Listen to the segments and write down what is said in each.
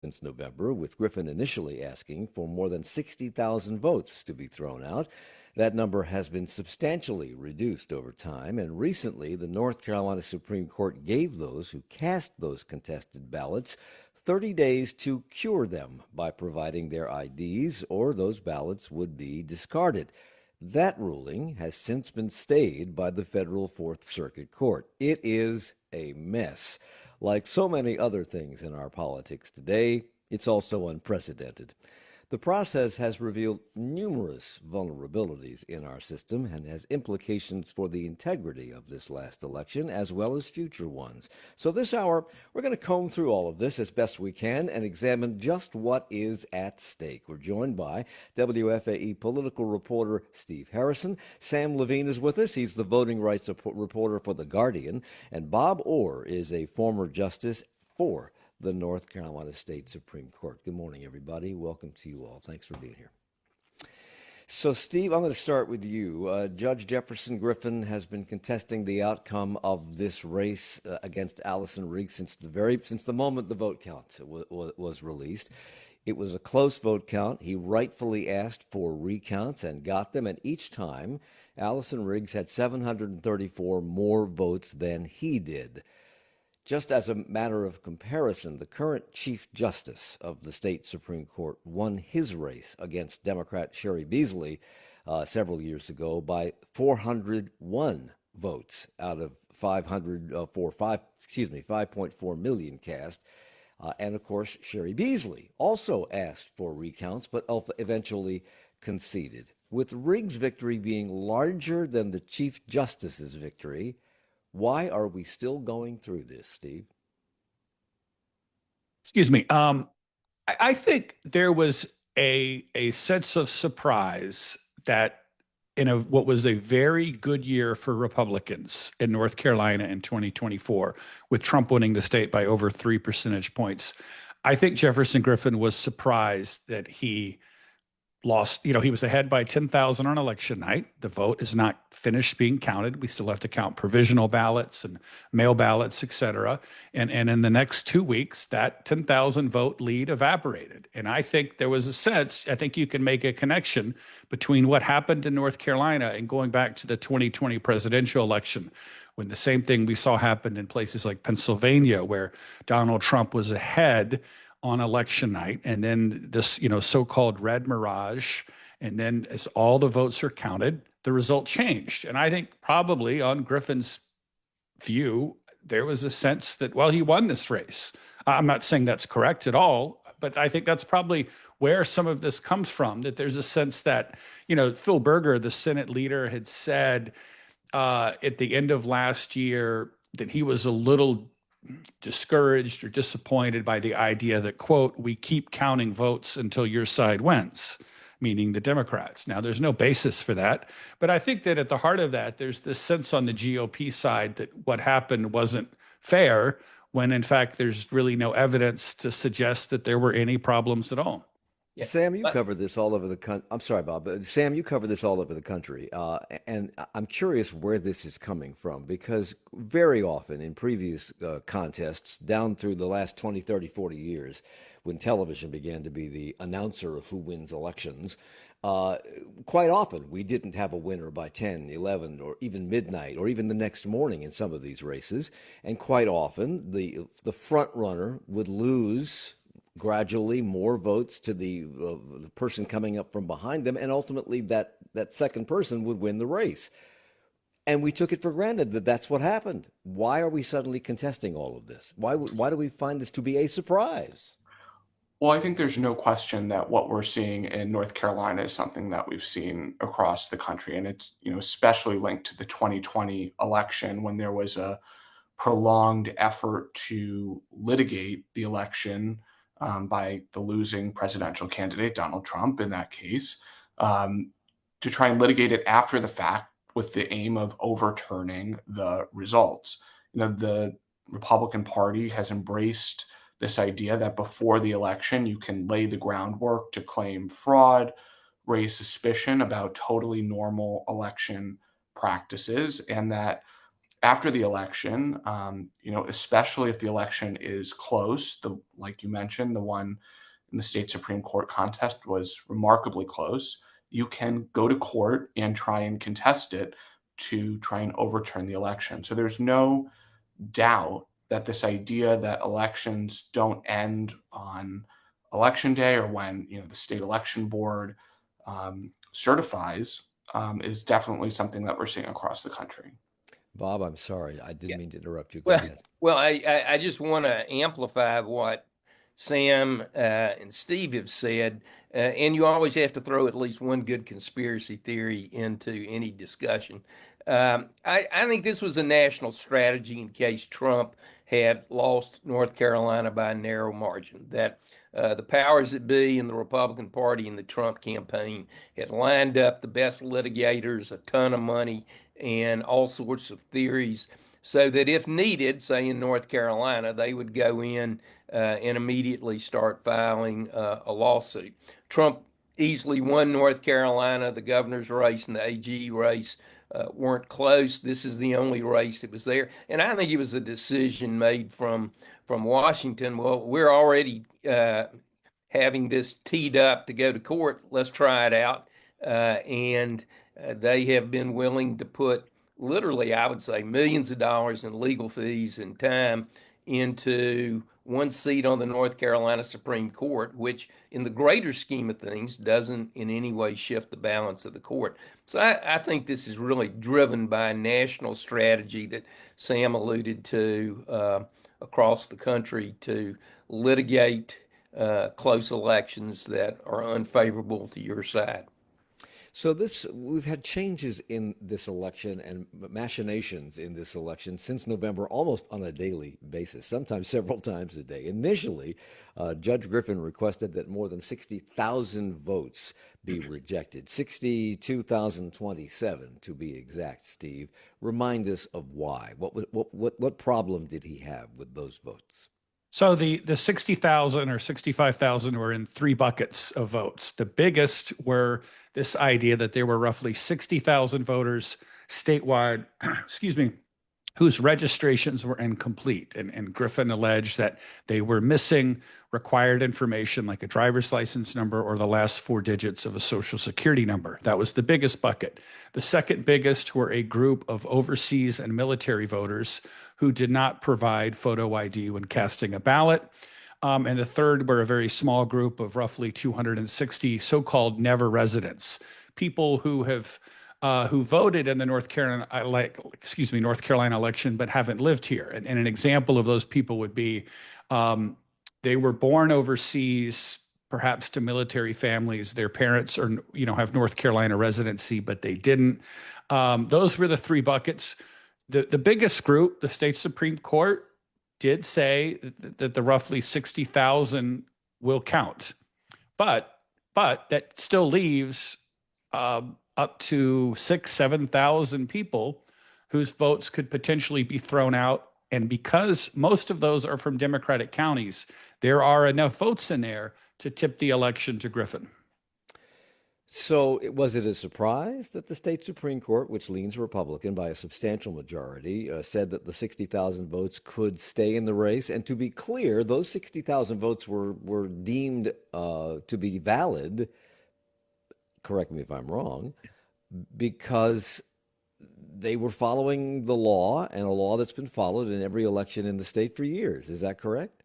since November, with Griffin initially asking for more than 60,000 votes to be thrown out. That number has been substantially reduced over time, and recently the North Carolina Supreme Court gave those who cast those contested ballots 30 days to cure them by providing their IDs, or those ballots would be discarded. That ruling has since been stayed by the federal Fourth Circuit Court. It is a mess. Like so many other things in our politics today, it's also unprecedented. The process has revealed numerous vulnerabilities in our system and has implications for the integrity of this last election as well as future ones. So, this hour, we're going to comb through all of this as best we can and examine just what is at stake. We're joined by WFAE political reporter Steve Harrison. Sam Levine is with us. He's the voting rights reporter for The Guardian. And Bob Orr is a former justice for the North Carolina State Supreme Court. Good morning, everybody. Welcome to you all. Thanks for being here. So, Steve, I'm going to start with you. Judge Jefferson Griffin has been contesting the outcome of this race against Allison Riggs since the moment the vote count was released. It was a close vote count. He rightfully asked for recounts and got them, and each time Allison Riggs had 734 more votes than he did. Just as a matter of comparison, the current Chief Justice of the state Supreme Court won his race against Democrat Sherry Beasley several years ago by 401 votes out of 5.4 million cast. And of course, Sherry Beasley also asked for recounts, but eventually conceded. With Riggs' victory being larger than the Chief Justice's victory, why are we still going through this, Steve? Excuse me. I think there was a sense of surprise that in what was a very good year for Republicans in North Carolina in 2024, with Trump winning the state by over 3 percentage points, I think Jefferson Griffin was surprised that he lost. He was ahead by 10,000 on election night. The vote is not finished being counted. We still have to count provisional ballots and mail ballots, et cetera. And in the next 2 weeks, that 10,000 vote lead evaporated. And I think there was a sense, I think you can make a connection between what happened in North Carolina and going back to the 2020 presidential election, when the same thing we saw happened in places like Pennsylvania, where Donald Trump was ahead on election night, and then this, so-called red mirage, and then as all the votes are counted, the result changed. And I think probably on Griffin's view, there was a sense that, well, he won this race. I'm not saying that's correct at all, but I think that's probably where some of this comes from, that there's a sense that, Phil Berger, the Senate leader, had said at the end of last year that he was a little discouraged or disappointed by the idea that, quote, we keep counting votes until your side wins, meaning the Democrats. Now, there's no basis for that. But I think that at the heart of that, there's this sense on the GOP side that what happened wasn't fair, when in fact, there's really no evidence to suggest that there were any problems at all. Yeah, Sam, you but cover this all over the country. I'm sorry, Bob, but Sam, you cover this all over the country. And I'm curious where this is coming from, because very often in previous contests, down through the last 20, 30, 40 years, when television began to be the announcer of who wins elections, quite often we didn't have a winner by 10, 11, or even midnight, or even the next morning in some of these races. And quite often the front runner would lose gradually more votes to the person coming up from behind them, and ultimately that second person would win the race. And we took it for granted that that's what happened. Why are we suddenly contesting all of this? Why do we find this to be a surprise? well, I think there's no question that what we're seeing in North Carolina is something that we've seen across the country, and it's especially linked to the 2020 election, when there was a prolonged effort to litigate the election by the losing presidential candidate, Donald Trump, in that case, um, to try and litigate it after the fact with the aim of overturning the results. The Republican Party has embraced this idea that before the election, you can lay the groundwork to claim fraud, raise suspicion about totally normal election practices, and that after the election, especially if the election is close, like you mentioned, the one in the state Supreme Court contest was remarkably close. You can go to court and try and contest it to try and overturn the election. So there's no doubt that this idea that elections don't end on election day or when the state election board certifies is definitely something that we're seeing across the country. Bob, I'm sorry. I didn't Yeah. mean to interrupt you. Go Well, ahead. well, I just want to amplify what Sam and Steve have said, and you always have to throw at least one good conspiracy theory into any discussion. I think this was a national strategy in case Trump had lost North Carolina by a narrow margin. That the powers that be in the Republican Party and the Trump campaign had lined up the best litigators, a ton of money, and all sorts of theories so that if needed, say in North Carolina, they would go in and immediately start filing a lawsuit. Trump easily won North Carolina. The governor's race and the AG race weren't close. This is the only race that was there. And I think it was a decision made from Washington. Well, we're already having this teed up to go to court. Let's try it out. And they have been willing to put literally, I would say, millions of dollars in legal fees and time into one seat on the North Carolina Supreme Court, which in the greater scheme of things doesn't in any way shift the balance of the court. So I think this is really driven by a national strategy that Sam alluded to across the country to litigate close elections that are unfavorable to your side. So we've had changes in this election and machinations in this election since November, almost on a daily basis, sometimes several times a day. Initially, Judge Griffin requested that more than 60,000 votes be rejected, 62,027 to be exact. Steve, remind us of why. What problem did he have with those votes? So the 60,000 or 65,000 were in three buckets of votes. The biggest were this idea that there were roughly 60,000 voters statewide, excuse me, whose registrations were incomplete. And Griffin alleged that they were missing required information like a driver's license number or the last four digits of a social security number. That was the biggest bucket. The second biggest were a group of overseas and military voters who did not provide photo ID when casting a ballot. And the third were a very small group of roughly 260 so-called never residents, people who voted in the North Carolina election but haven't lived here. And an example of those people would be they were born overseas, perhaps to military families. Their parents have North Carolina residency, but they didn't. Those were the three buckets. The biggest group, the state Supreme Court, did say that the roughly 60,000 will count, but that still leaves up to 6,000-7,000 people whose votes could potentially be thrown out. And because most of those are from Democratic counties, there are enough votes in there to tip the election to Griffin. So was it a surprise that the state Supreme Court, which leans Republican by a substantial majority, said that the 60,000 votes could stay in the race? And to be clear, those 60,000 votes were deemed to be valid, correct me if I'm wrong, because they were following the law, and a law that's been followed in every election in the state for years. Is that correct?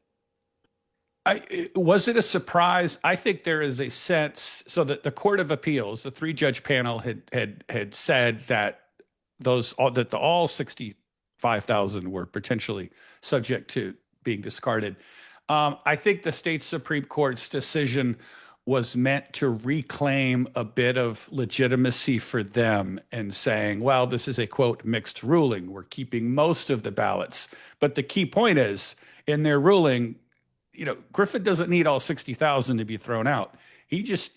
Was it a surprise? I think there is a sense, so that the Court of Appeals, the three-judge panel, had said that all 65,000 were potentially subject to being discarded. I think the state Supreme Court's decision was meant to reclaim a bit of legitimacy for them and saying, well, this is a, quote, mixed ruling. We're keeping most of the ballots. But the key point is, in their ruling, Griffin doesn't need all 60,000 to be thrown out.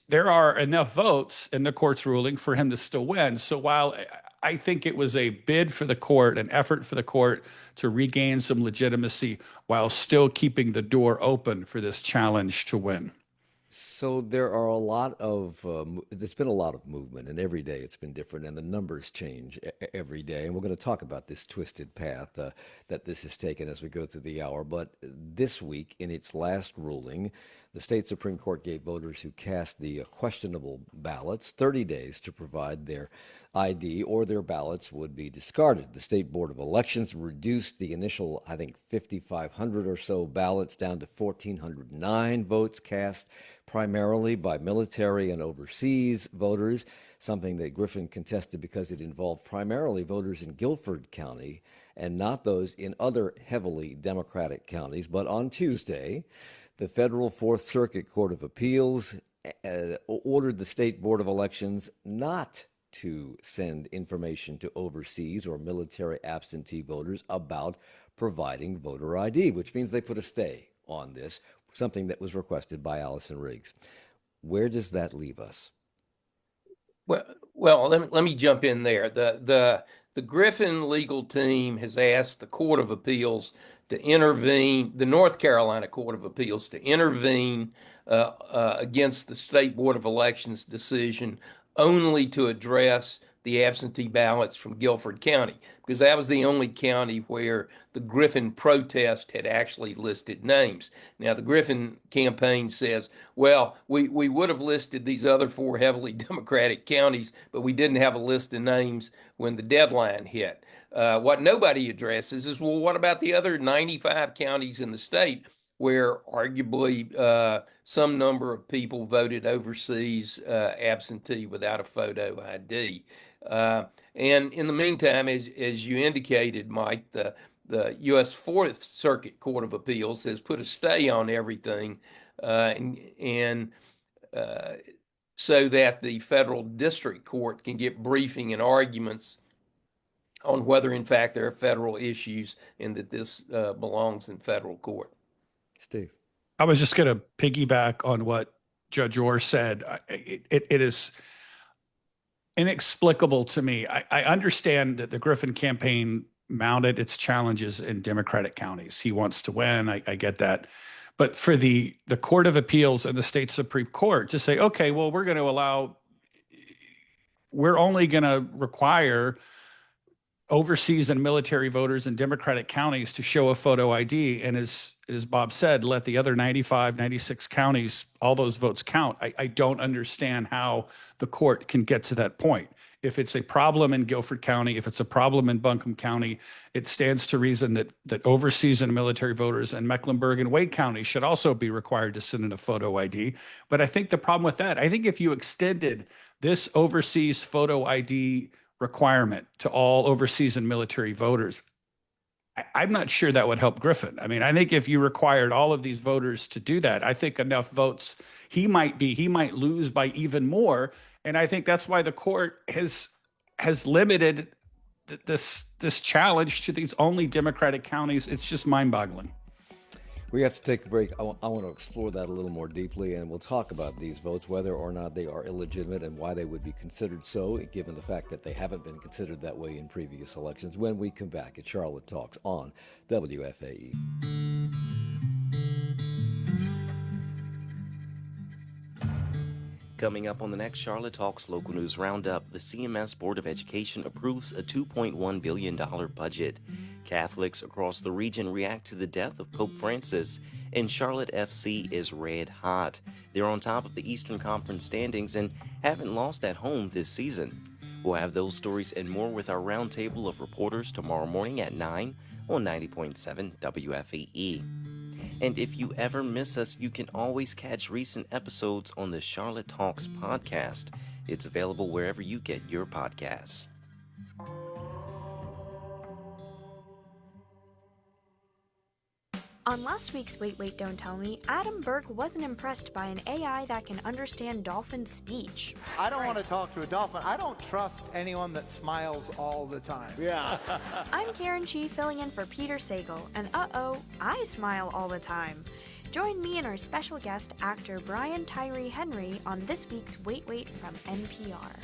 There are enough votes in the court's ruling for him to still win. So while I think it was a bid for the court, an effort for the court to regain some legitimacy while still keeping the door open for this challenge to win. So there are a lot of, there's been a lot of movement, and every day it's been different, and the numbers change every day. And we're going to talk about this twisted path that this has taken as we go through the hour. But this week, in its last ruling, the state Supreme Court gave voters who cast the questionable ballots 30 days to provide their ID or their ballots would be discarded. The State Board of Elections reduced the initial, I think, 5,500 or so ballots down to 1,409 votes cast primarily by military and overseas voters, something that Griffin contested because it involved primarily voters in Guilford County and not those in other heavily Democratic counties. But on Tuesday, the federal Fourth Circuit Court of Appeals ordered the State Board of Elections not to send information to overseas or military absentee voters about providing voter ID, which means they put a stay on this, something that was requested by Allison Riggs. Where does that leave us? Well, let me jump in there. The Griffin legal team has asked the Court of Appeals to intervene, the North Carolina Court of Appeals to intervene against the State Board of Elections decision only to address the absentee ballots from Guilford County, because that was the only county where the Griffin protest had actually listed names. Now, the Griffin campaign says, well, we would have listed these other 4 heavily Democratic counties, but we didn't have a list of names when the deadline hit. What nobody addresses is, well, what about the other 95 counties in the state where arguably some number of people voted overseas absentee without a photo ID? And in the meantime, as you indicated, Mike, the U.S. Fourth Circuit Court of Appeals has put a stay on everything, and so that the federal district court can get briefing and arguments on whether, in fact, there are federal issues and that this belongs in federal court. Steve. I was just going to piggyback on what Judge Orr said. It is inexplicable to me. I understand that the Griffin campaign mounted its challenges in Democratic counties. He wants to win. I get that. But for the Court of Appeals and the state Supreme Court to say, okay, well, we're only going to require overseas and military voters in Democratic counties to show a photo ID. And as Bob said, let the other 95, 96 counties, all those votes count. I don't understand how the court can get to that point. If it's a problem in Guilford County, if it's a problem in Buncombe County, it stands to reason that overseas and military voters in Mecklenburg and Wake County should also be required to send in a photo ID. But I think the problem with that, I think if you extended this overseas photo ID requirement to all overseas and military voters, I'm not sure that would help Griffin. I mean, I think if you required all of these voters to do that, I think enough votes, he might lose by even more. And I think that's why the court has limited this challenge to these only Democratic counties. It's just mind-boggling. We have to take a break. I want to explore that a little more deeply, and we'll talk about these votes, whether or not they are illegitimate and why they would be considered so, given the fact that they haven't been considered that way in previous elections, when we come back at Charlotte Talks on WFAE. Coming up on the next Charlotte Talks Local News Roundup, the CMS Board of Education approves a $2.1 billion budget. Catholics across the region react to the death of Pope Francis, and Charlotte FC is red hot. They're on top of the Eastern Conference standings and haven't lost at home this season. We'll have those stories and more with our roundtable of reporters tomorrow morning at 9 on 90.7 WFAE. And if you ever miss us, you can always catch recent episodes on the Charlotte Talks podcast. It's available wherever you get your podcasts. On last week's Wait, Wait, Don't Tell Me, Adam Burke wasn't impressed by an AI that can understand dolphin speech. I don't want to talk to a dolphin. I don't trust anyone that smiles all the time. Yeah. I'm Karen Chi filling in for Peter Sagal, and I smile all the time. Join me and our special guest, actor Brian Tyree Henry, on this week's Wait, Wait from NPR.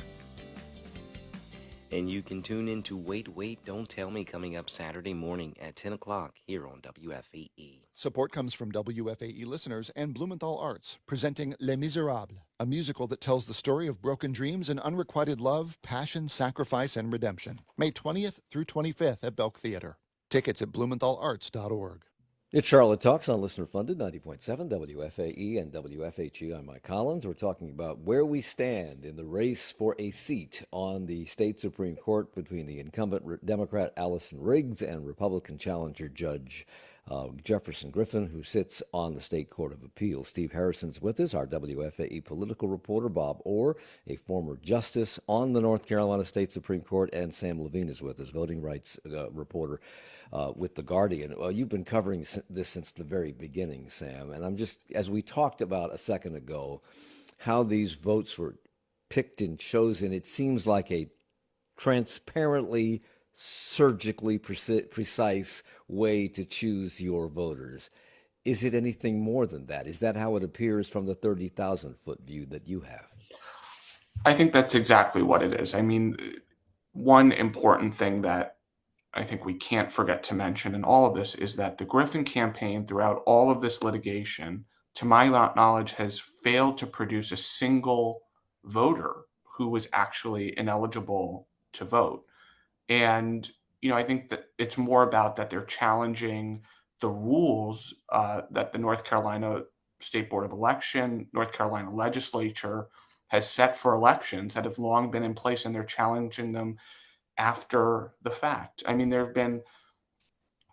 And you can tune in to Wait, Don't Tell Me coming up Saturday morning at 10 o'clock here on WFAE. Support comes from WFAE listeners and Blumenthal Arts, presenting Les Miserables, a musical that tells the story of broken dreams and unrequited love, passion, sacrifice, and redemption. May 20th through 25th at Belk Theater. Tickets at blumenthalarts.org. It's Charlotte Talks on Listener Funded 90.7 WFAE and WFHE. I'm Mike Collins. We're talking about where we stand in the race for a seat on the state Supreme Court between the incumbent Democrat Allison Riggs and Republican challenger Judge Jefferson Griffin, who sits on the State Court of Appeals. Steve Harrison's with us, our WFAE political reporter. Bob Orr, a former justice on the North Carolina State Supreme Court, and Sam Levine is with us, voting rights reporter with The Guardian. Well, you've been covering this since the very beginning, Sam, and I'm just, as we talked about a second ago, how these votes were picked and chosen, it seems like a transparently, surgically precise way to choose your voters. Is it anything more than that? Is that how it appears from the 30,000-foot view that you have? I think that's exactly what it is. I mean, one important thing that I think we can't forget to mention in all of this is that the Griffin campaign, throughout all of this litigation, to my knowledge, has failed to produce a single voter who was actually ineligible to vote. And, I think that it's more about that they're challenging the rules that the North Carolina State Board of Election, North Carolina legislature has set for elections that have long been in place, and they're challenging them after the fact. I mean, there have been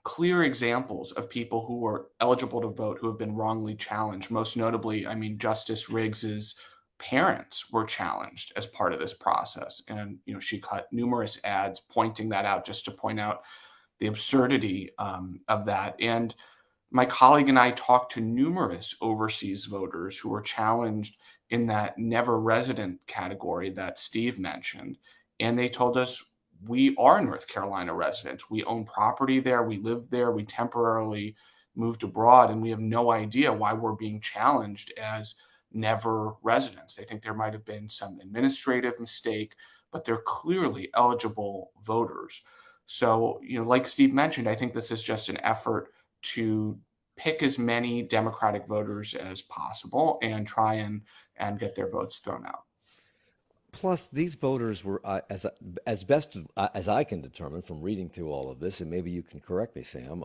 clear examples of people who were eligible to vote who have been wrongly challenged. Most notably, I mean, Justice Riggs's parents were challenged as part of this process. And, she cut numerous ads pointing that out, just to point out the absurdity of that. And my colleague and I talked to numerous overseas voters who were challenged in that never resident category that Steve mentioned. And they told us, we are North Carolina residents. We own property there. We live there. We temporarily moved abroad, and we have no idea why we're being challenged as never residents. They think there might have been some administrative mistake, but they're clearly eligible voters. So, like Steve mentioned, I think this is just an effort to pick as many Democratic voters as possible and try and get their votes thrown out. Plus, these voters were, as best as I can determine from reading through all of this, and maybe you can correct me, Sam,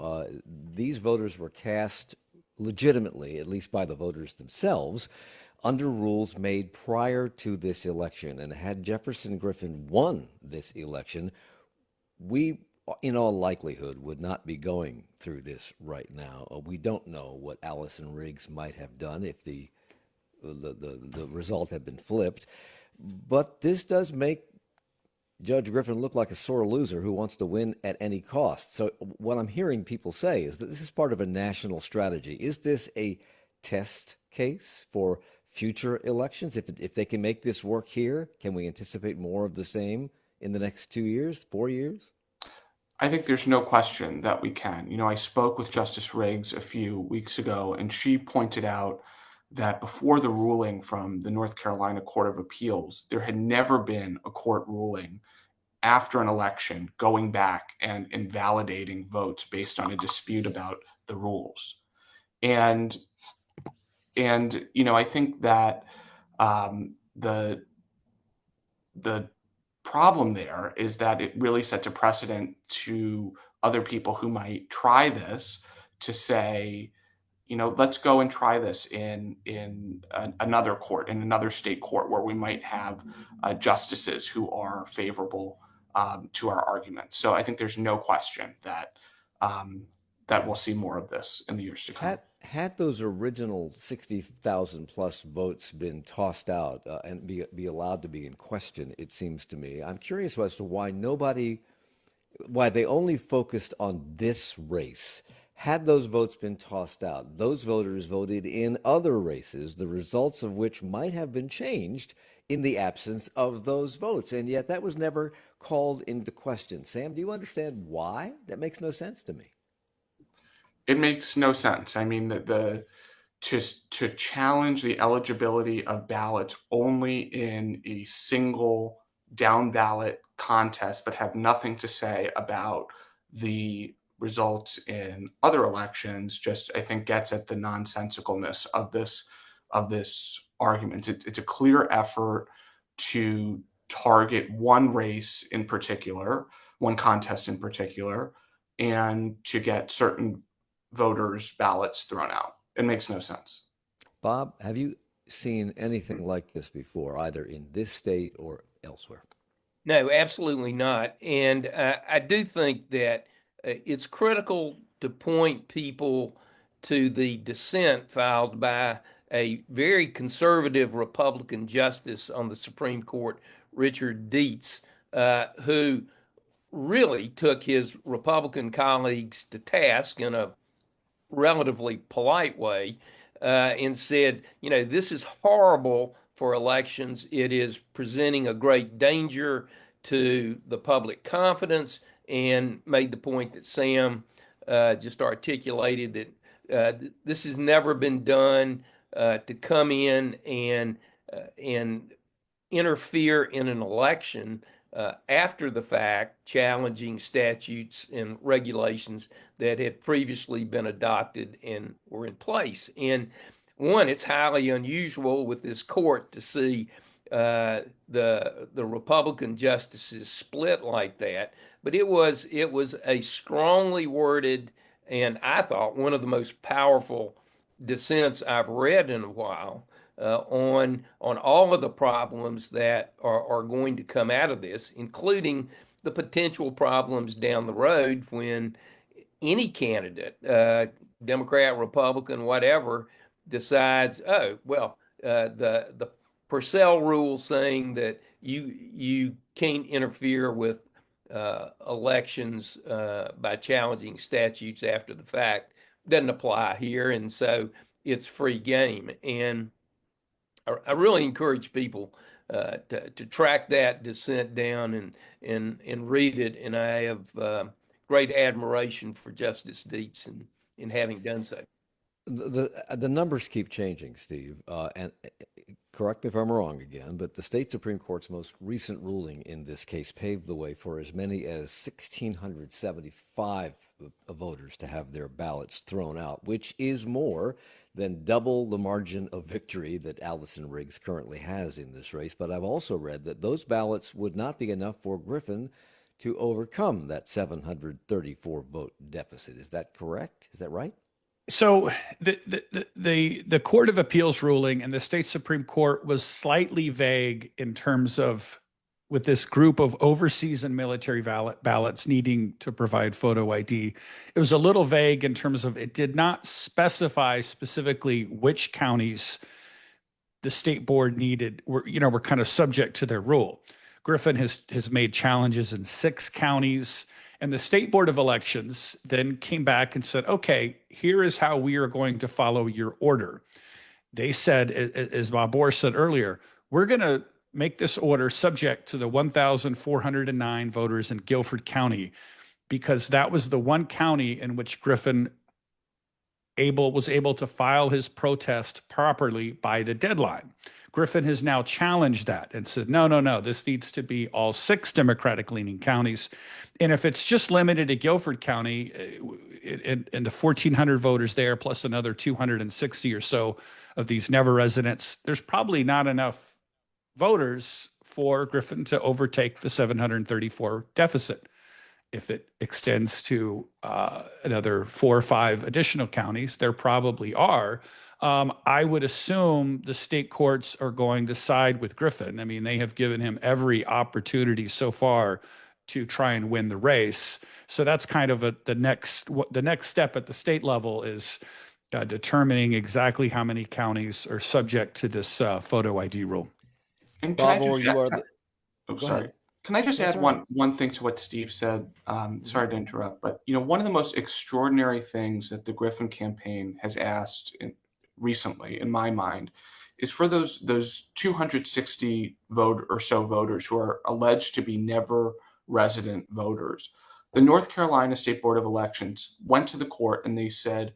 these voters were cast legitimately, at least by the voters themselves, under rules made prior to this election. And had Jefferson Griffin won this election, we, in all likelihood, would not be going through this right now. We don't know what Allison Riggs might have done if the result had been flipped. But this does make Judge Griffin look like a sore loser who wants to win at any cost. So what I'm hearing people say is that this is part of a national strategy. Is this a test case for future elections? If they can make this work here, can we anticipate more of the same in the next 2 years, 4 years? I think there's no question that we can. I spoke with Justice Riggs a few weeks ago, and she pointed out that before the ruling from the North Carolina Court of Appeals, there had never been a court ruling after an election going back and invalidating votes based on a dispute about the rules. And I think that the problem there is that it really sets a precedent to other people who might try this to say, let's go and try this in another court, in another state court, where we might have justices who are favorable to our argument. So I think there's no question that we'll see more of this in the years to come. Had those original 60,000 plus votes been tossed out and be allowed to be in question, it seems to me, I'm curious as to why they only focused on this race. Had those votes been tossed out, those voters voted in other races, the results of which might have been changed in the absence of those votes. And yet that was never called into question. Sam, do you understand why? That makes no sense to me. It makes no sense. I mean, to challenge the eligibility of ballots only in a single down ballot contests, but have nothing to say about the results in other elections, just I think gets at the nonsensicalness of this argument. It's a clear effort to target one race in particular, one contest in particular, and to get certain voters' ballots thrown out. It makes no sense. Bob, have you seen anything like this before, either in this state or elsewhere? No, absolutely not. And I do think that it's critical to point people to the dissent filed by a very conservative Republican justice on the Supreme Court, Richard Dietz, who really took his Republican colleagues to task in a relatively polite way, and said, this is horrible for elections. It is presenting a great danger to the public confidence, and made the point that Sam just articulated, that this has never been done, to come in and interfere in an election after the fact, challenging statutes and regulations that had previously been adopted and were in place. And one, it's highly unusual with this court to see the Republican justices split like that. But it was a strongly worded, and I thought one of the most powerful dissents I've read in a while, on all of the problems that are going to come out of this, including the potential problems down the road when any candidate, Democrat, Republican, whatever, decides, oh well, the Purcell rule saying that you can't interfere with elections by challenging statutes after the fact doesn't apply here, and so it's free game. And I really encourage people to track that dissent down and read it. And I have great admiration for Justice Dietz in having done so. The numbers keep changing, Steve, and correct me if I'm wrong again, but the state Supreme Court's most recent ruling in this case paved the way for as many as 1,675 voters to have their ballots thrown out, which is more than double the margin of victory that Allison Riggs currently has in this race. But I've also read that those ballots would not be enough for Griffin to overcome that 734 vote deficit. Is that correct? Is that right? So the Court of Appeals ruling and the state Supreme Court was slightly vague in terms of, with this group of overseas and military ballots needing to provide photo ID. It was a little vague in terms of, it did not specify specifically which counties the state board needed, were kind of subject to their rule. Griffin has made challenges in 6 counties. And the State Board of Elections then came back and said, okay, here is how we are going to follow your order. They said, as Bob Orr said earlier, we're going to make this order subject to the 1,409 voters in Guilford County, because that was the one county in which Griffin was able to file his protest properly by the deadline. Griffin has now challenged that and said, no, this needs to be all 6 Democratic-leaning counties. And if it's just limited to Guilford County and the 1,400 voters there, plus another 260 or so of these never residents, there's probably not enough voters for Griffin to overtake the 734 deficit. If it extends to another 4 or 5 additional counties, there probably are. I would assume the state courts are going to side with Griffin. I mean, they have given him every opportunity so far to try and win the race. So that's kind of the next step at the state level is determining exactly how many counties are subject to this photo ID rule. And Bob Orr, you are the. Go sorry. ahead. Can I just That's add all right. one thing to what Steve said? Sorry to interrupt, but one of the most extraordinary things that the Griffin campaign has asked recently, in my mind, is for those 260 voters who are alleged to be never resident voters. The North Carolina State Board of Elections went to the court and they said,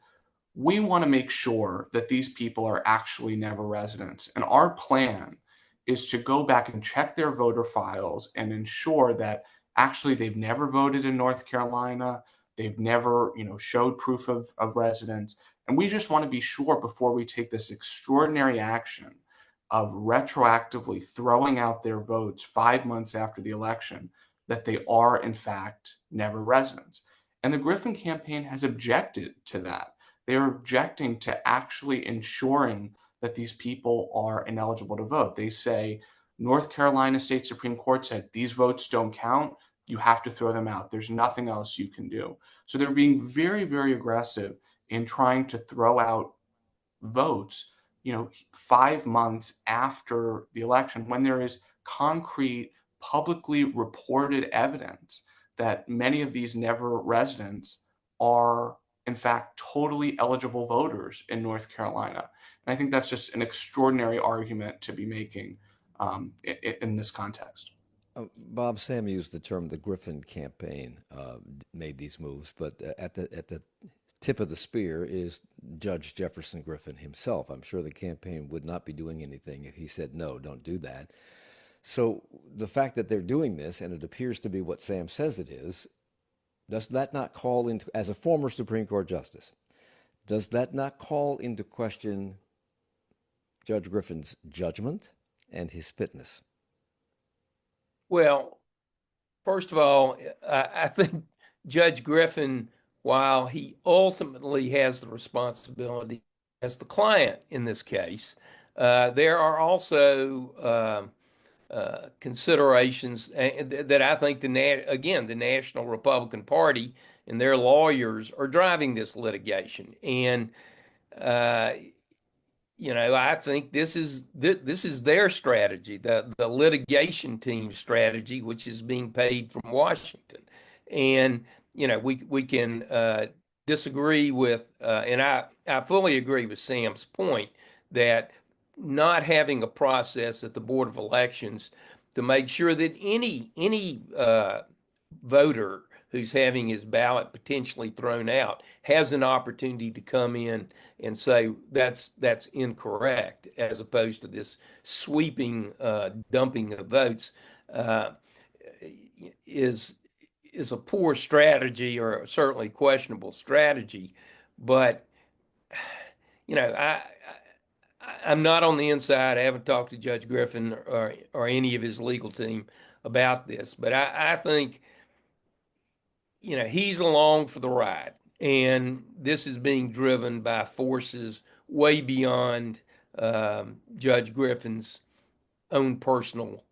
we want to make sure that these people are actually never residents. And our plan is to go back and check their voter files and ensure that actually they've never voted in North Carolina, they've never, showed proof of residence. And we just want to be sure before we take this extraordinary action of retroactively throwing out their votes 5 months after the election that they are, in fact, never residents. And the Griffin campaign has objected to that. They are objecting to actually ensuring that these people are ineligible to vote. They say North Carolina State Supreme Court said these votes don't count. You have to throw them out. There's nothing else you can do. So they're being very, very aggressive in trying to throw out votes, 5 months after the election, when there is concrete, publicly reported evidence that many of these never residents are, in fact, totally eligible voters in North Carolina. And I think that's just an extraordinary argument to be making in this context. Bob, Sam used the term the Griffin campaign made these moves, but at the tip of the spear is Judge Jefferson Griffin himself. I'm sure the campaign would not be doing anything if he said, no, don't do that. So the fact that they're doing this, and it appears to be what Sam says it is, does that not call into, as a former Supreme Court justice, does that not call into question Judge Griffin's judgment and his fitness? Well, first of all, I think Judge Griffin, while he ultimately has the responsibility as the client in this case, there are also considerations that I think the National Republican Party and their lawyers are driving this litigation, and I think this is their strategy, the litigation team strategy, which is being paid from Washington. And we can disagree with, and I fully agree with Sam's point that not having a process at the Board of Elections to make sure that any voter who's having his ballot potentially thrown out has an opportunity to come in and say that's incorrect, as opposed to this sweeping dumping of votes, is a poor strategy, or certainly questionable strategy. But I'm not on the inside. I haven't talked to Judge Griffin or any of his legal team about this, but I think he's along for the ride, and this is being driven by forces way beyond Judge Griffin's own personal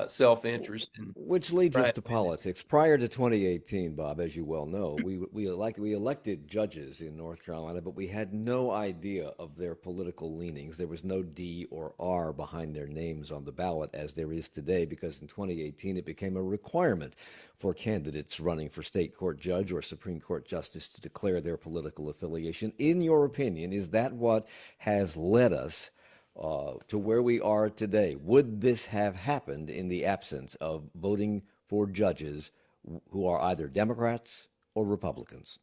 self-interest. Which leads us to politics. Prior to 2018, Bob, as you well know, we elected judges in North Carolina, but we had no idea of their political leanings. There was no D or R behind their names on the ballot as there is today, because in 2018 it became a requirement for candidates running for state court judge or Supreme Court justice to declare their political affiliation. In your opinion, is that what has led us to where we are today? Would this have happened in the absence of voting for judges who are either Democrats or Republicans?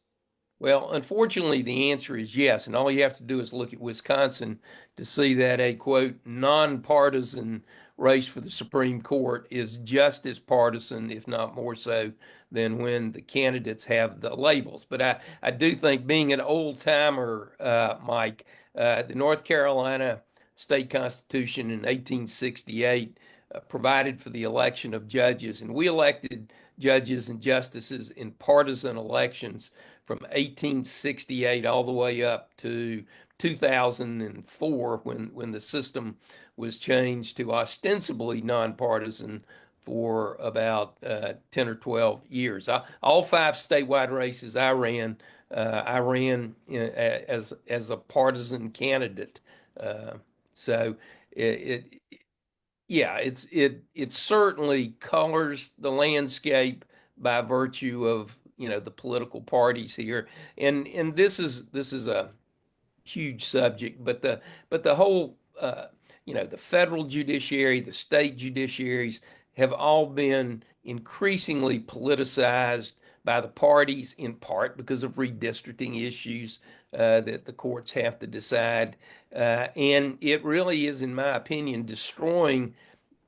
Well, unfortunately, the answer is yes. And all you have to do is look at Wisconsin to see that a, quote, nonpartisan race for the Supreme Court is just as partisan, if not more so, than when the candidates have the labels. But I do think, being an old timer, Mike, the North Carolina state constitution in 1868 provided for the election of judges, and we elected judges and justices in partisan elections from 1868 all the way up to 2004, when the system was changed to ostensibly nonpartisan for about 10 or 12 years. All 5 statewide races I ran as a partisan candidate. So it certainly colors the landscape by virtue of the political parties here, and this is a huge subject, but the whole the federal judiciary, the state judiciaries have all been increasingly politicized by the parties, in part because of redistricting issues that the courts have to decide. And it really is, in my opinion, destroying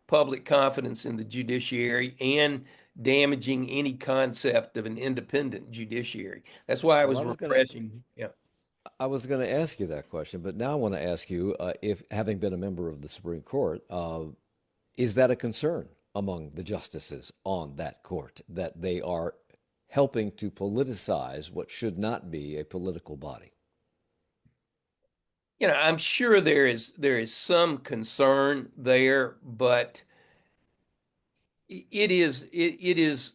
public confidence in the judiciary and damaging any concept of an independent judiciary. That's why I Well, was refreshing. Yeah. I was going to ask you that question, but now I want to ask you, if having been a member of the Supreme Court, is that a concern among the justices on that court that they are helping to politicize what should not be a political body? I'm sure there is some concern there, but it is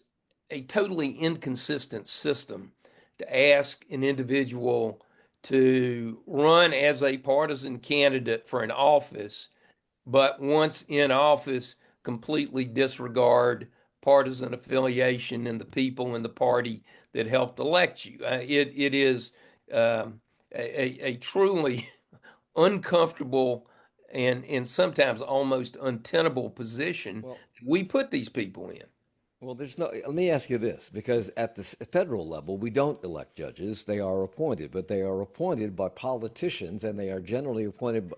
a totally inconsistent system to ask an individual to run as a partisan candidate for an office, but once in office, completely disregard partisan affiliation and the people in the party that helped elect you. It is a truly uncomfortable and sometimes almost untenable position Well, we put these people in. well, there's no. Let me ask you this, because at the federal level, we don't elect judges; they are appointed, but they are appointed by politicians, and they are generally appointed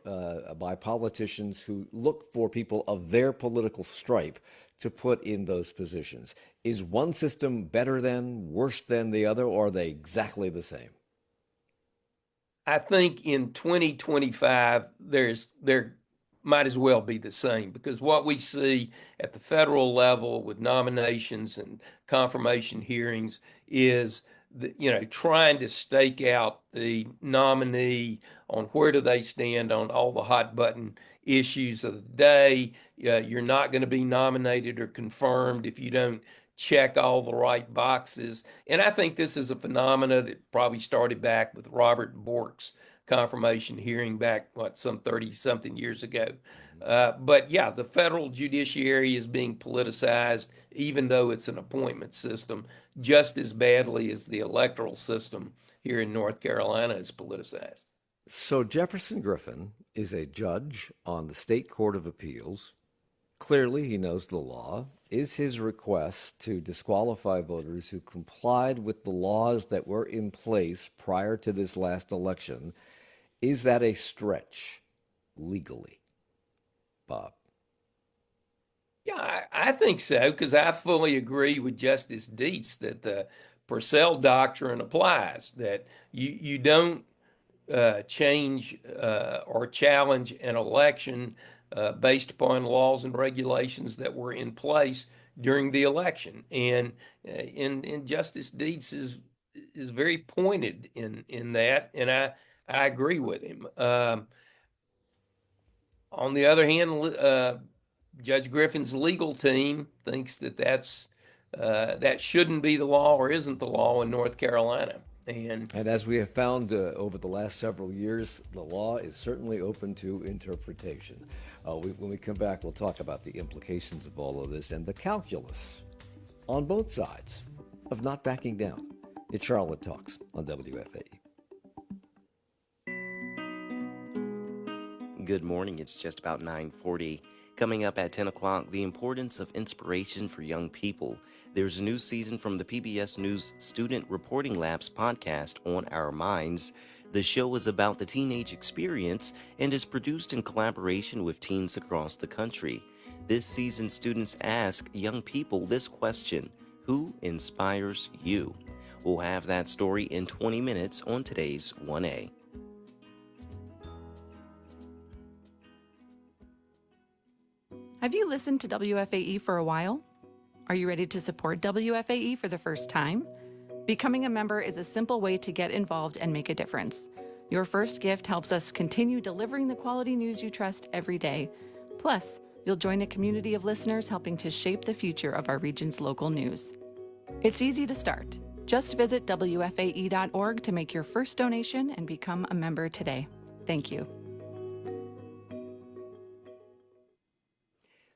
by politicians who look for people of their political stripe to put in those positions. Is one system better than, worse than the other, or are they exactly the same? I think in 2025, there might as well be the same, because what we see at the federal level with nominations and confirmation hearings is trying to stake out the nominee on where do they stand on all the hot button issues of the day. You're not going to be nominated or confirmed if you don't check all the right boxes. And I think this is a phenomena that probably started back with Robert Bork's confirmation hearing back, some 30 something years ago. But yeah, the federal judiciary is being politicized, even though it's an appointment system, just as badly as the electoral system here in North Carolina is politicized. So Jefferson Griffin is a judge on the State Court of Appeals. Clearly, he knows the law. Is his request to disqualify voters who complied with the laws that were in place prior to this last election, is that a stretch legally, Bob? Yeah, I think so, because I fully agree with Justice Dietz that the Purcell doctrine applies, that you don't change or challenge an election based upon laws and regulations that were in place during the election. And Justice Dietz is very pointed in that, and I agree with him. On the other hand, Judge Griffin's legal team thinks that shouldn't be the law or isn't the law in North Carolina. And as we have found over the last several years, the law is certainly open to interpretation. When we come back, we'll talk about the implications of all of this and the calculus on both sides of not backing down. It's Charlotte Talks on WFAE. Good morning. It's just about 9:40. Coming up at 10 o'clock, the importance of inspiration for young people. There's a new season from the PBS News Student Reporting Labs podcast, On Our Minds. The show is about the teenage experience and is produced in collaboration with teens across the country. This season, students ask young people this question: who inspires you? We'll have that story in 20 minutes on today's 1A. Have you listened to WFAE for a while? Are you ready to support WFAE for the first time? Becoming a member is a simple way to get involved and make a difference. Your first gift helps us continue delivering the quality news you trust every day. Plus, you'll join a community of listeners helping to shape the future of our region's local news. It's easy to start. Just visit WFAE.org to make your first donation and become a member today. Thank you.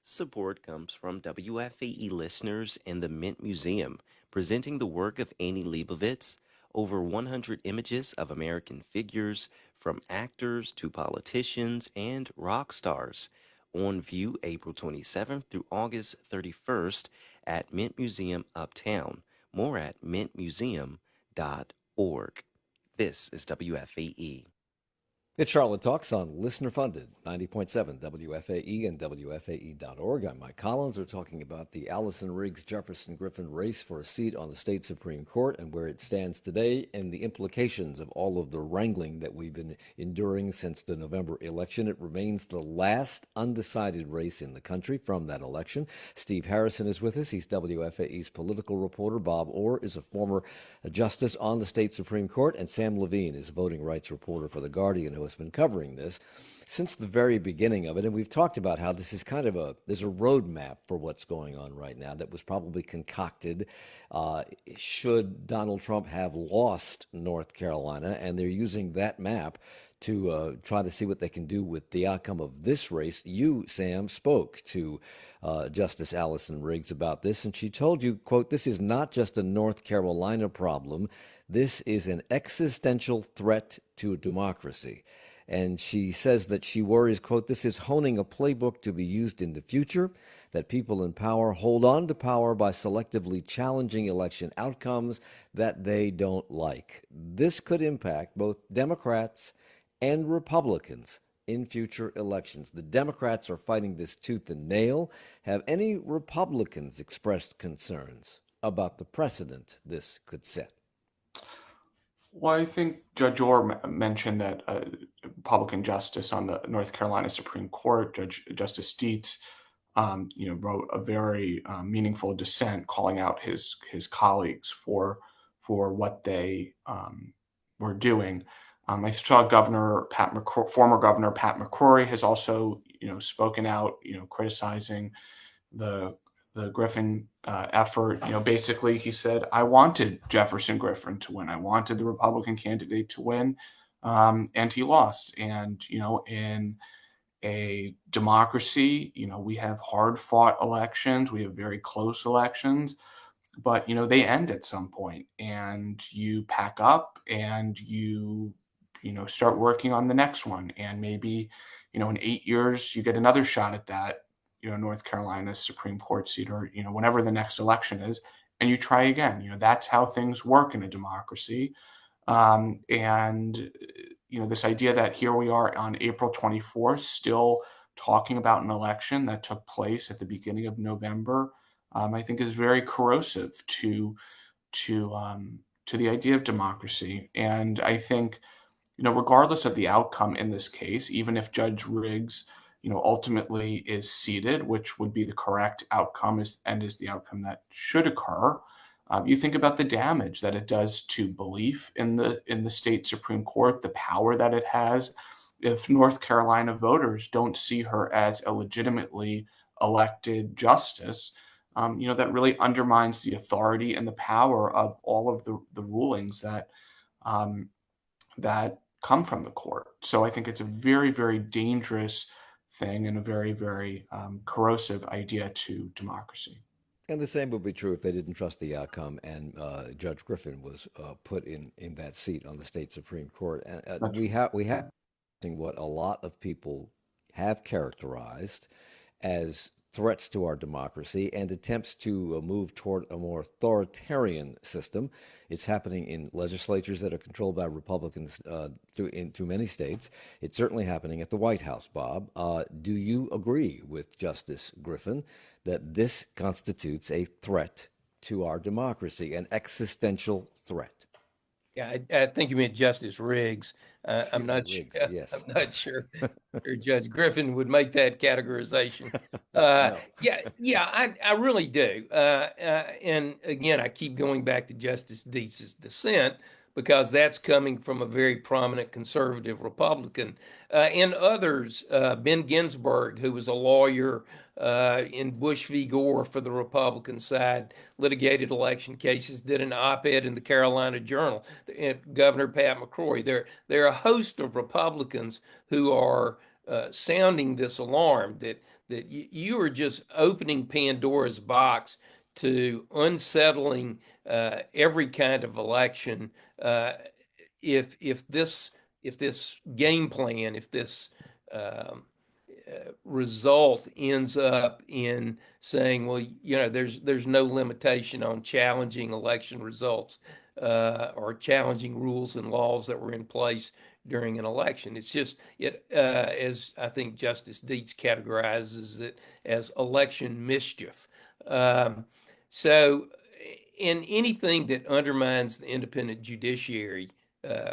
Support comes from WFAE listeners and the Mint Museum, presenting the work of Annie Leibovitz. Over 100 images of American figures, from actors to politicians and rock stars. On view April 27th through August 31st at Mint Museum Uptown. More at mintmuseum.org. This is WFAE. It's Charlotte Talks on listener funded 90.7 WFAE and WFAE.org. I'm Mike Collins. We're talking about the Allison Riggs Jefferson Griffin race for a seat on the state Supreme Court and where it stands today and the implications of all of the wrangling that we've been enduring since the November election. It remains the last undecided race in the country from that election. Steve Harrison is with us. He's WFAE's political reporter. Bob Orr is a former justice on the state Supreme Court. And Sam Levine is a voting rights reporter for The Guardian who has been covering this since the very beginning of it. And we've talked about how this is kind of there's a roadmap for what's going on right now that was probably concocted should Donald Trump have lost North Carolina. And they're using that map to try to see what they can do with the outcome of this race. You, Sam, spoke to Justice Allison Riggs about this, and she told you, quote, "This is not just a North Carolina problem. This is an existential threat to democracy." And she says that she worries, quote, "This is honing a playbook to be used in the future, that people in power hold on to power by selectively challenging election outcomes that they don't like. This could impact both Democrats and Republicans in future elections. The Democrats are fighting this tooth and nail. Have any Republicans expressed concerns about the precedent this could set?" Well, I think Judge Orr mentioned that Republican justice on the North Carolina Supreme Court, Justice Steets, wrote a very meaningful dissent, calling out his colleagues for what they were doing. I saw former Governor Pat McCrory has also spoken out, criticizing the Griffin effort. Basically, he said, "I wanted Jefferson Griffin to win. I wanted the Republican candidate to win, and he lost." And in a democracy, we have hard-fought elections, we have very close elections, but they end at some point, and you pack up and you start working on the next one, and maybe in 8 years you get another shot at that North Carolina Supreme Court seat, or whenever the next election is, and you try again. That's how things work in a democracy. And this idea that here we are on April 24th still talking about an election that took place at the beginning of November, I think is very corrosive to the idea of democracy. And I think regardless of the outcome in this case, even if Judge Riggs ultimately is seated, which would be the correct outcome and is the outcome that should occur, you think about the damage that it does to belief in the state Supreme Court, the power that it has. If North Carolina voters don't see her as a legitimately elected justice, that really undermines the authority and the power of all of the rulings that come from the court. So I think it's a very, very dangerous thing and a very, very corrosive idea to democracy. And the same would be true if they didn't trust the outcome and Judge Griffin was put in that seat on the state Supreme Court. And we have what a lot of people have characterized as threats to our democracy and attempts to move toward a more authoritarian system. It's happening in legislatures that are controlled by Republicans through many states. It's certainly happening at the White House, Bob. Do you agree with Justice Griffin that this constitutes a threat to our democracy, an existential threat? Yeah, I think you meant Justice Riggs. I'm not Riggs, sure. yes. I'm not sure Judge Griffin would make that categorization. No. I really do. And again, I keep going back to Justice Deese's dissent because that's coming from a very prominent conservative Republican. And others, Ben Ginsburg, who was a lawyer in Bush v. Gore for the Republican side, litigated election cases, did an op-ed in the Carolina Journal. Governor Pat McCrory. There are a host of Republicans who are sounding this alarm that you are just opening Pandora's box to unsettling every kind of election. If this game plan, if this result ends up in saying, well, there's no limitation on challenging election results or challenging rules and laws that were in place during an election. It's just as I think Justice Dietz categorizes it as election mischief. So, in anything that undermines the independent judiciary,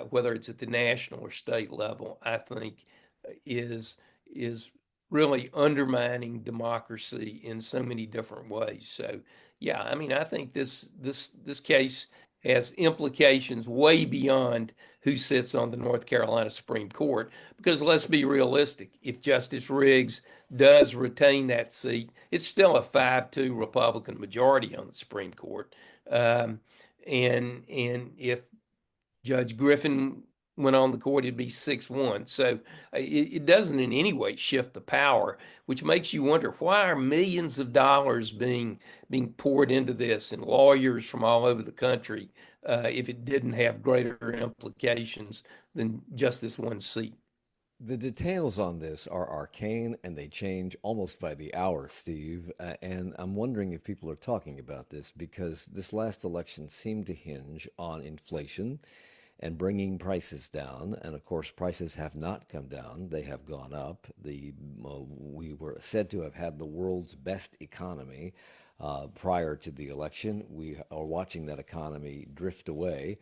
whether it's at the national or state level, I think is really undermining democracy in so many different ways. So, yeah, I mean, I think this case has implications way beyond who sits on the North Carolina Supreme Court. Because let's be realistic, if Justice Riggs does retain that seat, it's still a 5-2 Republican majority on the Supreme Court. And if Judge Griffin went on the court, it'd be 6-1. So it doesn't in any way shift the power, which makes you wonder, why are millions of dollars being poured into this and lawyers from all over the country if it didn't have greater implications than just this one seat? The details on this are arcane and they change almost by the hour, Steve. And I'm wondering if people are talking about this because this last election seemed to hinge on inflation and bringing prices down. And of course, prices have not come down, they have gone up. We were said to have had the world's best economy prior to the election. We are watching that economy drift away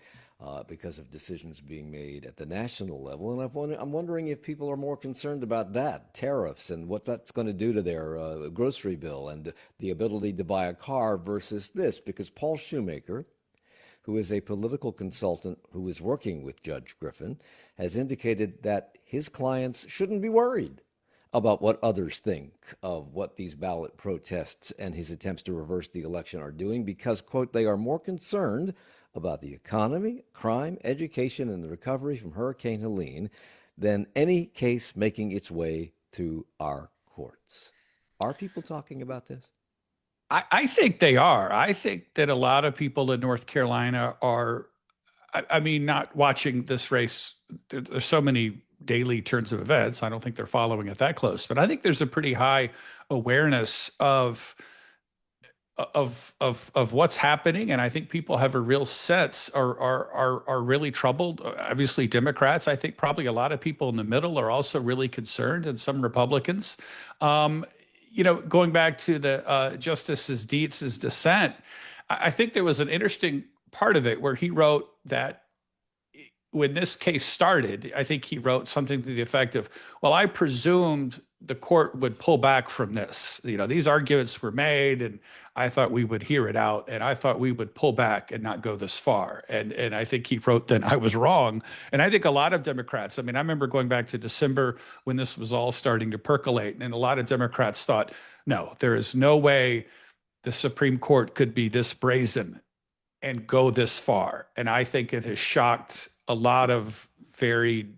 because of decisions being made at the national level. And I'm wondering if people are more concerned about that, tariffs, and what that's going to do to their grocery bill and the ability to buy a car versus this. Because Paul Shoemaker, who is a political consultant who is working with Judge Griffin, has indicated that his clients shouldn't be worried about what others think of what these ballot protests and his attempts to reverse the election are doing because, quote, they are more concerned about the economy, crime, education, and the recovery from Hurricane Helene than any case making its way through our courts. Are people talking about this? I think they are. I think that a lot of people in North Carolina are, I mean, not watching this race. There's so many daily turns of events. I don't think they're following it that close, but I think there's a pretty high awareness of what's happening, and I think people have a real sense are really troubled. Obviously, Democrats. I think probably a lot of people in the middle are also really concerned, and some Republicans. Going back to the Justice Dietz's dissent, I think there was an interesting part of it where he wrote that when this case started, I think he wrote something to the effect of, well, I presumed the court would pull back from this. These arguments were made and I thought we would hear it out and I thought we would pull back and not go this far. And I think he wrote that I was wrong. And I think a lot of Democrats, I mean, I remember going back to December when this was all starting to percolate, and a lot of Democrats thought, no, there is no way the Supreme Court could be this brazen and go this far. And I think it has shocked a lot of very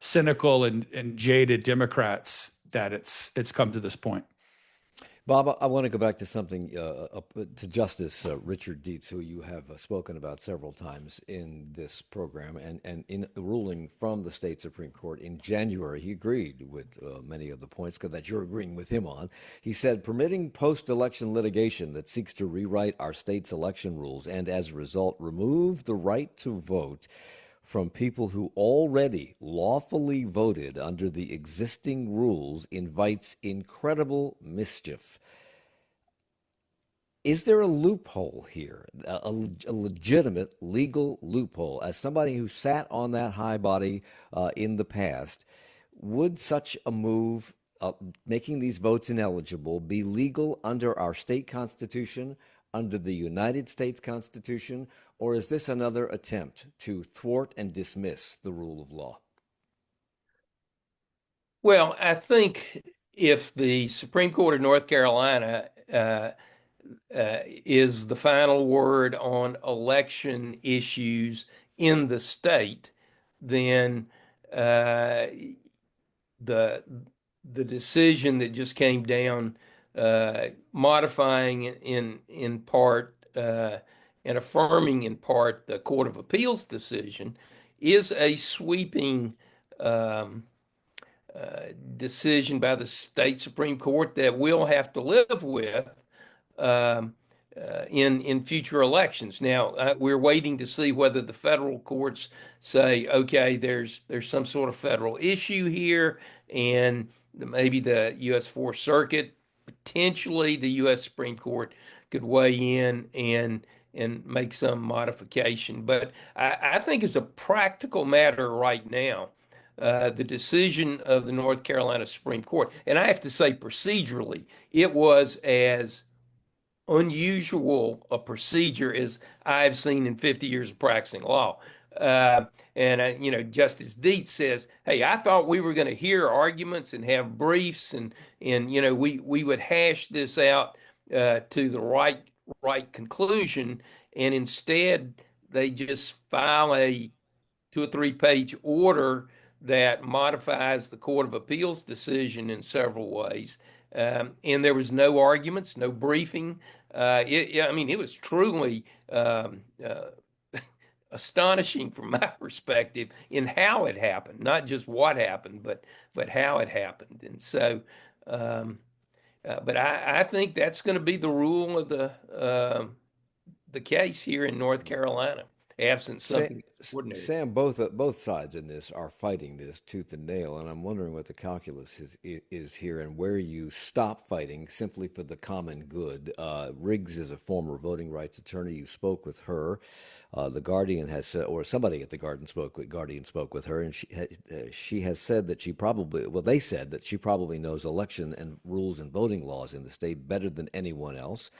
cynical and jaded Democrats that it's come to this point. Bob, I want to go back to something to Justice Richard Dietz, who you have spoken about several times in this program, and in the ruling from the state Supreme Court in January, he agreed with many of the points that you're agreeing with him on. He said, permitting post-election litigation that seeks to rewrite our state's election rules and as a result remove the right to vote from people who already lawfully voted under the existing rules invites incredible mischief. Is there a loophole here, a legitimate legal loophole? As somebody who sat on that high body in the past, would such a move, making these votes ineligible, be legal under our state constitution, under the United States Constitution, or is this another attempt to thwart and dismiss the rule of law? Well, I think if the Supreme Court of North Carolina is the final word on election issues in the state, then the decision that just came down, modifying in part and affirming in part the Court of Appeals decision, is a sweeping decision by the state Supreme Court that we'll have to live with in future elections. Now we're waiting to see whether the federal courts say, okay, there's some sort of federal issue here, and maybe the U.S. Fourth Circuit, potentially the U.S. Supreme Court could weigh in and make some modification. But I think as a practical matter right now, the decision of the North Carolina Supreme Court, and I have to say procedurally, it was as unusual a procedure as I've seen in 50 years of practicing law. Justice Dietz says, "Hey, I thought we were going to hear arguments and have briefs, and we would hash this out to the right conclusion, and instead they just file a 2 or 3 page order that modifies the Court of Appeals decision in several ways." And there was no arguments, no briefing. It was truly astonishing from my perspective in how it happened, not just what happened, but how it happened. And so, but I think that's going to be the rule of the case here in North Carolina, absent something ordinary. Sam, both sides in this are fighting this tooth and nail, and I'm wondering what the calculus is here and where you stop fighting simply for the common good. Riggs is a former voting rights attorney. You spoke with her. The Guardian has said, or somebody at the Guardian spoke with her, and she has said that they said that she probably knows election and rules and voting laws in the state better than anyone else.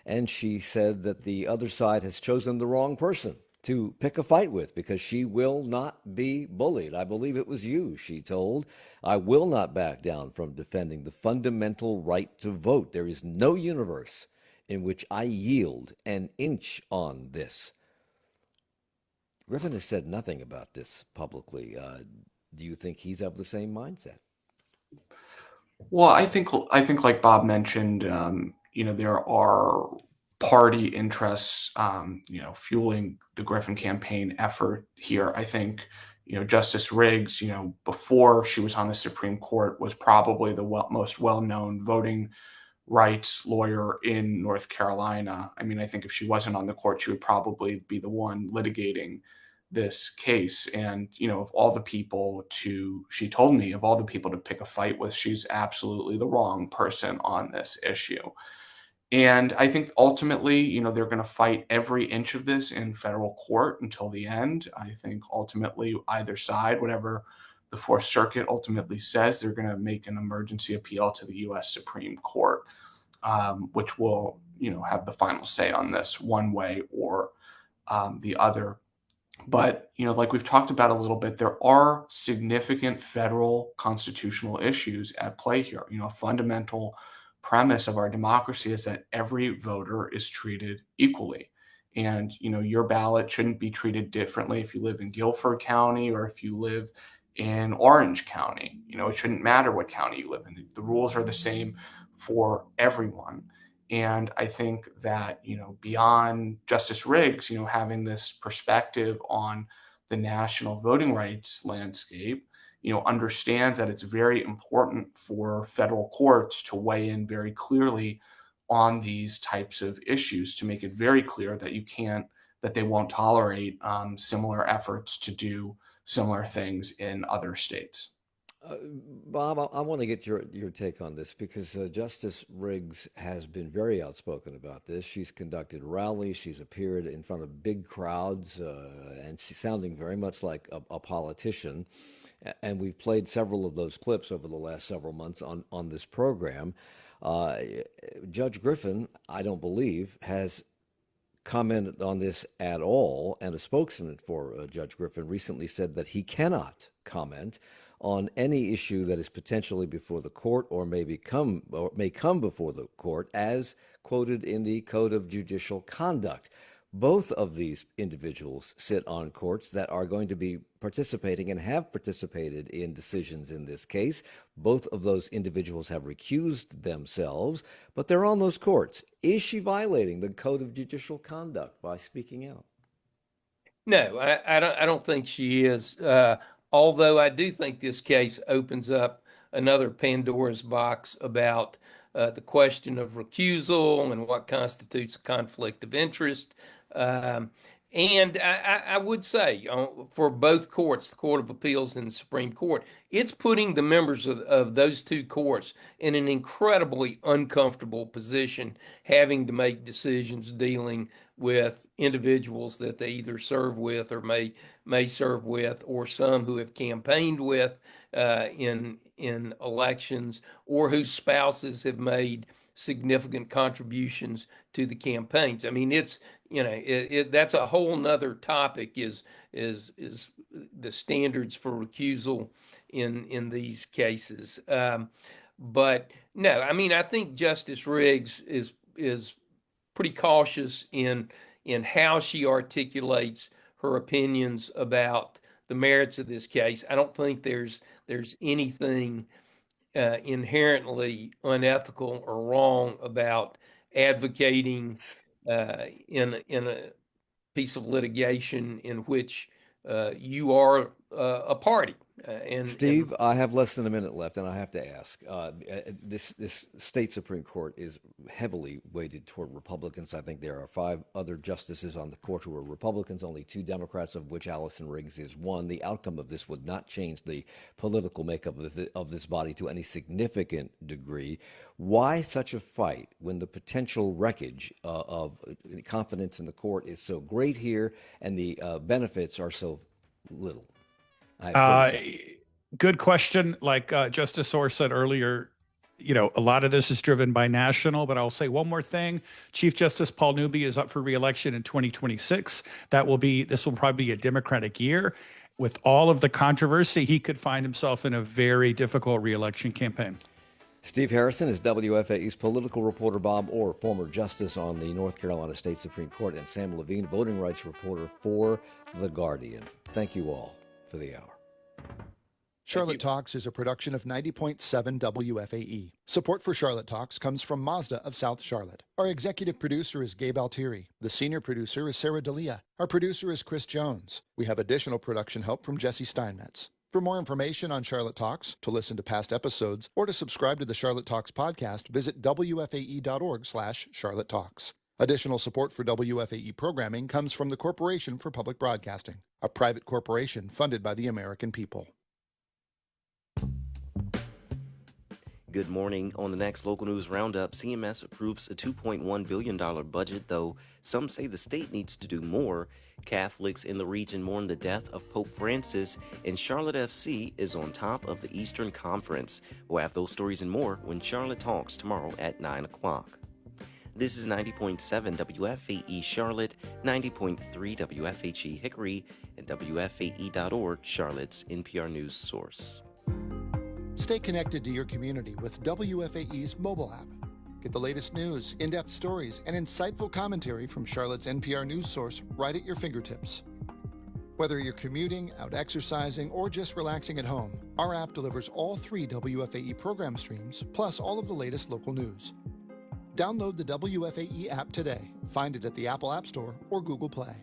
And she said that the other side has chosen the wrong person to pick a fight with because she will not be bullied. I believe it was you, she told. "I will not back down from defending the fundamental right to vote. There is no universe in which I yield an inch on this." Griffin has said nothing about this publicly. Do you think he's of the same mindset? Well, I think like Bob mentioned, there are party interests, fueling the Griffin campaign effort here. I think, Justice Riggs, before she was on the Supreme Court, was probably the most well-known voting rights lawyer in North Carolina. I mean, I think if she wasn't on the court, she would probably be the one litigating this case. And, she told me, of all the people to pick a fight with, she's absolutely the wrong person on this issue. And I think ultimately, they're going to fight every inch of this in federal court until the end. I think ultimately either side, whatever the Fourth Circuit ultimately says, they're going to make an emergency appeal to the U.S. Supreme Court, which will, have the final say on this one way or the other. But, like we've talked about a little bit, there are significant federal constitutional issues at play here. A fundamental premise of our democracy is that every voter is treated equally. And, your ballot shouldn't be treated differently if you live in Guilford County or if you live in Orange County. It shouldn't matter what county you live in. The rules are the same for everyone. And I think that, beyond Justice Riggs, having this perspective on the national voting rights landscape, understands that it's very important for federal courts to weigh in very clearly on these types of issues, to make it very clear that they won't tolerate similar efforts to do similar things in other states. Bob, I want to get your take on this because Justice Riggs has been very outspoken about this. She's conducted rallies, she's appeared in front of big crowds, and she's sounding very much like a politician. And we've played several of those clips over the last several months on this program. Judge Griffin, I don't believe, has commented on this at all, and a spokesman for Judge Griffin recently said that he cannot comment on any issue that is potentially before the court or may come before the court, as quoted in the Code of Judicial Conduct. Both of these individuals sit on courts that are going to be participating and have participated in decisions in this case. Both of those individuals have recused themselves, but they're on those courts. Is she violating the Code of Judicial Conduct by speaking out? No, I don't think she is. Although I do think this case opens up another Pandora's box about the question of recusal and what constitutes a conflict of interest. And I would say for both courts, the Court of Appeals and the Supreme Court, it's putting the members of those two courts in an incredibly uncomfortable position, having to make decisions dealing with individuals that they either serve with or may serve with, or some who have campaigned with in elections, or whose spouses have made significant contributions to the campaigns. I mean, it's that's a whole nother topic, is the standards for recusal in these cases. But no, I mean, I think Justice Riggs is pretty cautious in how she articulates her opinions about the merits of this case. I don't think there's anything inherently unethical or wrong about advocating in a piece of litigation in which you are a party. Steve, I have less than a minute left, and I have to ask. This state Supreme Court is heavily weighted toward Republicans. I think there are 5 other justices on the court who are Republicans, only 2 Democrats, of which Allison Riggs is one. The outcome of this would not change the political makeup of this body to any significant degree. Why such a fight when the potential wreckage of confidence in the court is so great here and the benefits are so little? I have 30 seconds. Good question. Like Justice Orr said earlier, a lot of this is driven by national, but I'll say one more thing. Chief Justice Paul Newby is up for re-election in 2026. This will probably be a Democratic year. With all of the controversy, he could find himself in a very difficult re-election campaign. Steve Harrison is WFAE's political reporter. Bob Orr, former justice on the North Carolina State Supreme Court, and Sam Levine, voting rights reporter for The Guardian. Thank you all for the hour. Charlotte Talks is a production of 90.7 WFAE. Support for Charlotte Talks comes from Mazda of South Charlotte. Our executive producer is Gabe Altieri. The senior producer is Sarah D'Elia. Our producer is Chris Jones. We have additional production help from Jesse Steinmetz. For more information on Charlotte Talks, to listen to past episodes, or to subscribe to the Charlotte Talks podcast, visit wfae.org/Charlotte Talks. Additional support for WFAE programming comes from the Corporation for Public Broadcasting, a private corporation funded by the American people. Good morning. On the next local news roundup, CMS approves a $2.1 billion budget, though some say the state needs to do more. Catholics in the region mourn the death of Pope Francis, and Charlotte FC is on top of the Eastern Conference. We'll have those stories and more when Charlotte Talks tomorrow at 9 o'clock. This is 90.7 WFAE Charlotte, 90.3 WFHE Hickory, and WFAE.org, Charlotte's NPR news source. Stay connected to your community with WFAE's mobile app. Get the latest news, in-depth stories, and insightful commentary from Charlotte's NPR news source right at your fingertips. Whether you're commuting, out exercising, or just relaxing at home, our app delivers all 3 WFAE program streams, plus all of the latest local news. Download the WFAE app today. Find it at the Apple App Store or Google Play.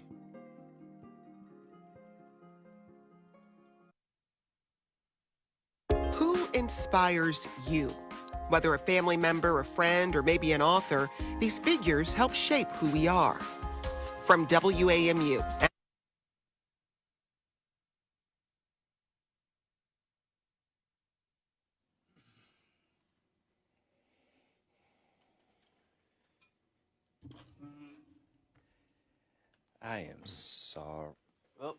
Who inspires you? Whether a family member, a friend, or maybe an author, these figures help shape who we are. From WAMU. I am sorry. Oh.